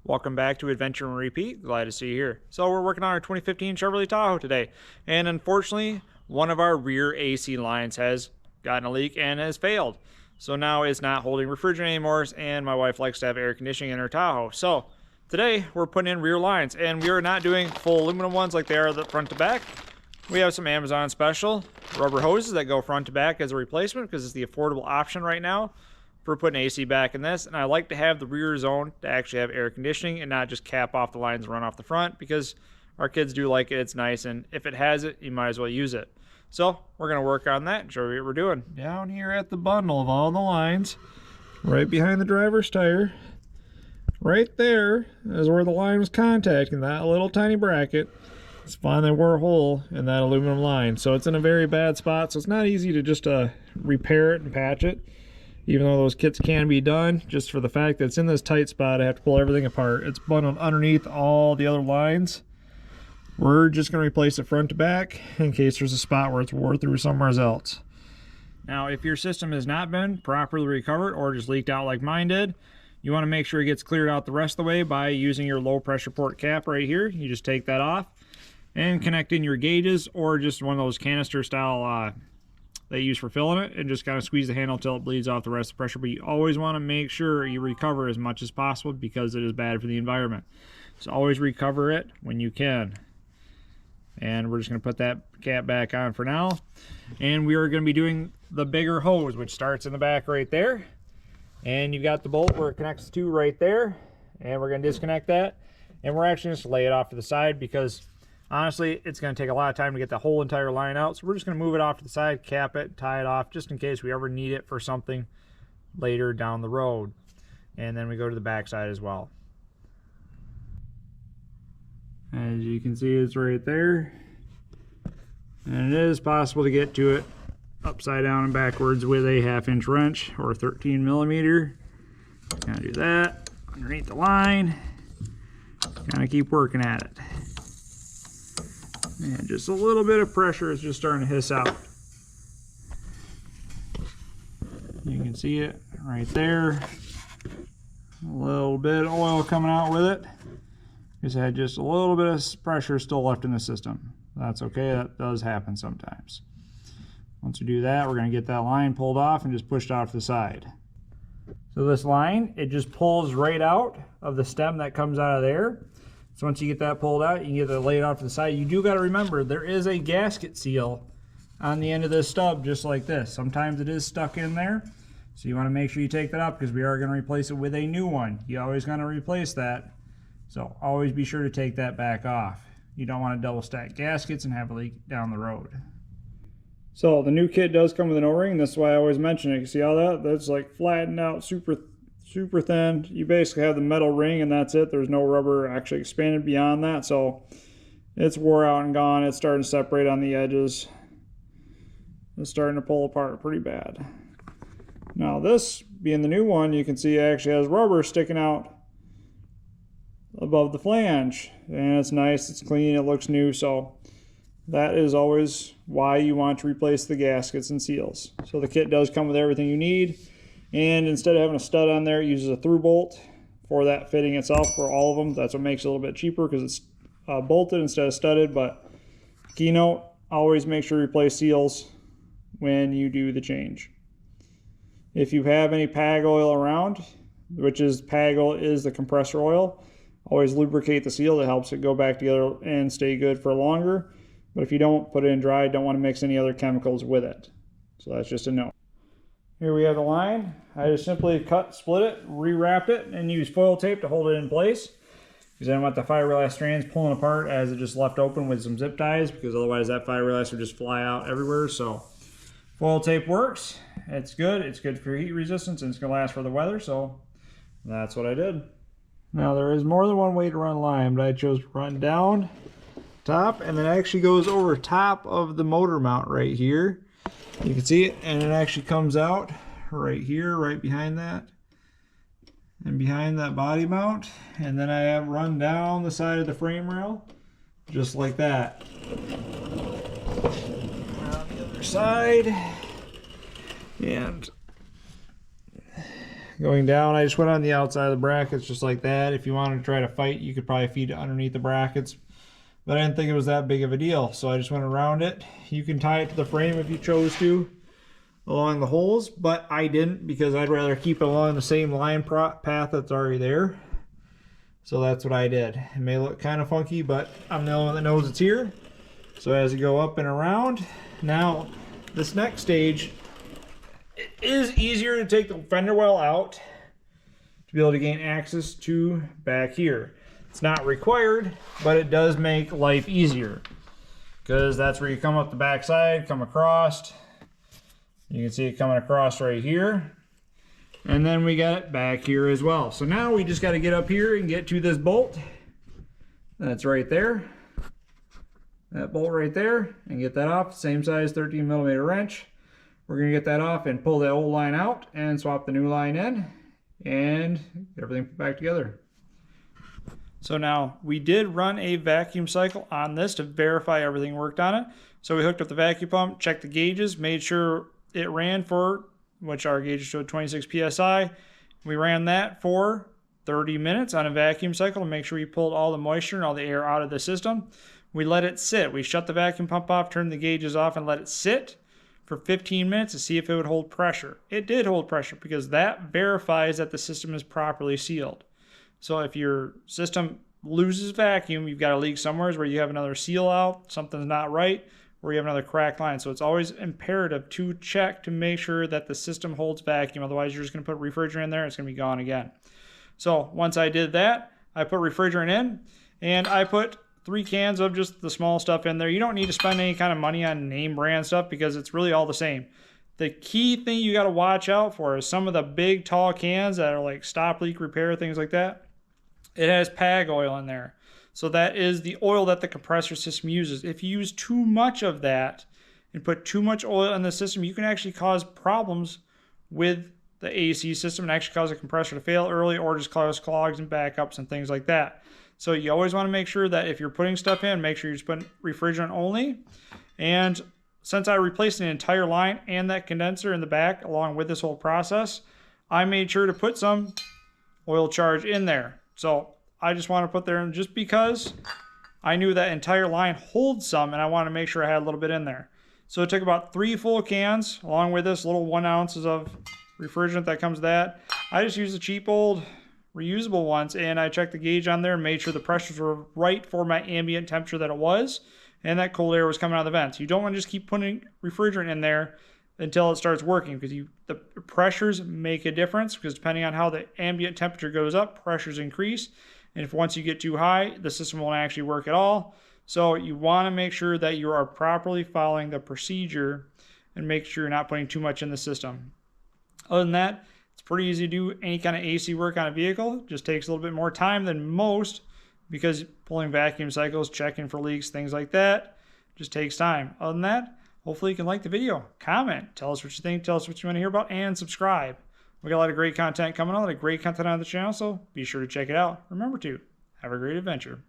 Welcome back to Adventure and Repeat. Glad to see you here. So we're working on our 2015 Chevrolet Tahoe today, and unfortunately one of our rear AC lines has gotten a leak and has failed. So now it's not holding refrigerant anymore, and my wife likes to have air conditioning in her Tahoe. So today we're putting in rear lines, and we are not doing full aluminum ones like they are the front to back. We have some Amazon special rubber hoses that go front to back as a replacement because it's the affordable option right now for putting AC back in this. And I like to have the rear zone to actually have air conditioning and not just cap off the lines and run off the front, because our kids do like it. It's nice, and if it has it, you might as well use it. So we're going to work on that and show you what we're doing. Down here at the bundle of all the lines, right behind the driver's tire, right there is where the line was contacting that little tiny bracket. It's finally wore a hole in that aluminum line, so it's in a very bad spot. So it's not easy to just repair it and patch it, even though those kits can be done. Just for the fact that it's in this tight spot, I have to pull everything apart. It's bundled underneath all the other lines. We're just going to replace it front to back in case there's a spot where it's wore through somewhere else. Now, if your system has not been properly recovered or just leaked out like mine did, you want to make sure it gets cleared out the rest of the way by using your low pressure port cap right here. You just take that off and connect in your gauges, or just one of those canister style they use for filling it, and just kind of squeeze the handle until it bleeds off the rest of the pressure. But you always want to make sure you recover as much as possible because it is bad for the environment. So always recover it when you can. And we're just going to put that cap back on for now. And we are going to be doing the bigger hose, which starts in the back right there. And you've got the bolt where it connects to right there. And we're going to disconnect that. And we're actually just lay it off to the side because honestly, it's going to take a lot of time to get the whole entire line out. So we're just going to move it off to the side, cap it, tie it off, just in case we ever need it for something later down the road. And then we go to the back side as well. As you can see, it's right there. And it is possible to get to it upside down and backwards with a 1/2-inch wrench or 13mm. Gonna do that underneath the line. Gonna keep working at it. And just a little bit of pressure is just starting to hiss out. You can see it right there. A little bit of oil coming out with it. Just had just a little bit of pressure still left in the system. That's okay, that does happen sometimes. Once we do that, we're going to get that line pulled off and just pushed off to the side. So this line, it just pulls right out of the stem that comes out of there. So once you get that pulled out, you can get it laid off to the side. You do got to remember, there is a gasket seal on the end of this stub, just like this. Sometimes it is stuck in there. So you want to make sure you take that out because we are going to replace it with a new one. You always going to replace that. So always be sure to take that back off. You don't want to double stack gaskets and have a leak down the road. So the new kit does come with an O-ring. That's why I always mention it. You see how that's like flattened out, super thin. You basically have the metal ring and that's it. There's no rubber actually expanded beyond that. So it's wore out and gone. It's starting to separate on the edges. It's starting to pull apart pretty bad. Now this being the new one, you can see it actually has rubber sticking out above the flange, and it's nice, it's clean, it looks new. So that is always why you want to replace the gaskets and seals. So the kit does come with everything you need, and instead of having a stud on there, it uses a through bolt for that fitting itself for all of them. That's what makes it a little bit cheaper because it's bolted instead of studded. But keynote, always make sure you replace seals when you do the change. If you have any PAG oil around, which is PAG oil is the compressor oil, always lubricate the seal. That helps it go back together and stay good for longer. But if you don't, put it in dry. Don't want to mix any other chemicals with it. So that's just a note. Here we have the line. I just simply split it, rewrap it, and use foil tape to hold it in place. Because I don't want the fiberglass strands pulling apart as it just left open with some zip ties, because otherwise that fiberglass would just fly out everywhere. So foil tape works. It's good. It's good for heat resistance, and it's going to last for the weather. So that's what I did. Now there is more than one way to run line, but I chose to run down top, and it actually goes over top of the motor mount right here. You can see it, and it actually comes out right here, right behind that, and behind that body mount. And then I have run down the side of the frame rail, just like that. On the other side, and going down. I just went on the outside of the brackets just like that. If you wanted to try to fight, you could probably feed it underneath the brackets, but I didn't think it was that big of a deal, so I just went around it. You can tie it to the frame if you chose to along the holes, but I didn't because I'd rather keep it along the same line path that's already there. So that's what I did. It may look kind of funky, but I'm the only one that knows it's here. So as you go up and around, now this next stage, it is easier to take the fender well out to be able to gain access to back here. It's not required, but it does make life easier because that's where you come up the back side, come across. You can see it coming across right here. And then we got it back here as well. So now we just got to get up here and get to this bolt. That's right there. That bolt right there, and get that off. Same size 13mm wrench. We're going to get that off and pull the old line out and swap the new line in and get everything put back together. So now we did run a vacuum cycle on this to verify everything worked on it. So we hooked up the vacuum pump, checked the gauges, made sure it ran for, which our gauges showed 26 psi. We ran that for 30 minutes on a vacuum cycle to make sure we pulled all the moisture and all the air out of the system. We let it sit. We shut the vacuum pump off, turned the gauges off, and let it sit for 15 minutes to see if it would hold pressure. It did hold pressure because that verifies that the system is properly sealed. So if your system loses vacuum, you've got a leak somewhere where you have another seal out, something's not right, or you have another cracked line. So it's always imperative to check to make sure that the system holds vacuum. Otherwise, you're just going to put refrigerant in there, it's going to be gone again. So once I did that, I put refrigerant in, and I put 3 cans of just the small stuff in there. You don't need to spend any kind of money on name brand stuff because it's really all the same. The key thing you got to watch out for is some of the big tall cans that are like stop leak repair, things like that. It has PAG oil in there. So that is the oil that the compressor system uses. If you use too much of that and put too much oil in the system, you can actually cause problems with the AC system and actually cause a compressor to fail early or just cause clogs and backups and things like that. So you always want to make sure that if you're putting stuff in, make sure you're just putting refrigerant only. And since I replaced an entire line and that condenser in the back along with this whole process, I made sure to put some oil charge in there. So I just want to put there just because I knew that entire line holds some and I want to make sure I had a little bit in there. So it took about 3 full cans along with this little 1 ounces of refrigerant that comes with that. I just used the cheap old reusable ones and I checked the gauge on there and made sure the pressures were right for my ambient temperature that it was and that cold air was coming out of the vents. You don't want to just keep putting refrigerant in there until it starts working because the pressures make a difference because depending on how the ambient temperature goes up, pressures increase. And if once you get too high, the system won't actually work at all. So you want to make sure that you are properly following the procedure and make sure you're not putting too much in the system. Other than that, it's pretty easy to do any kind of AC work on a vehicle. It just takes a little bit more time than most because pulling vacuum cycles, checking for leaks, things like that, just takes time. Other than that, hopefully you can like the video, comment, tell us what you think, tell us what you want to hear about, and subscribe. We got a lot of great content coming on, a lot of great content on the channel, so be sure to check it out. Remember to have a great adventure.